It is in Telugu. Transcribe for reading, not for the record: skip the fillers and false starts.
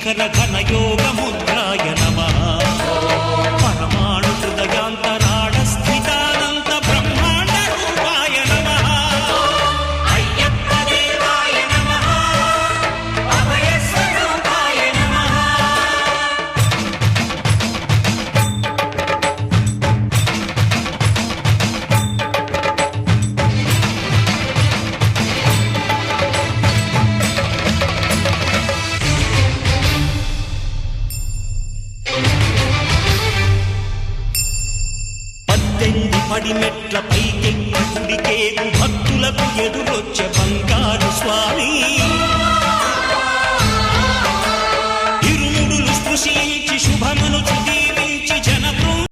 శిఖర ఘన యోగ ముద్రాయ నమః పరమాణు హృదయాంతరాళ స్థితానంత బ్రహ్మాండ రూపాయ నమః అయ్యప్ప దేవాయ నమః అభయ స్వరూపాయ నమః. పడిమెట్ల పైకెక్కి గుడికేగు భక్తులకు ఎదురొచ్చే బంగారు స్వామి ఇరుముడులు స్పృశించి శుభమను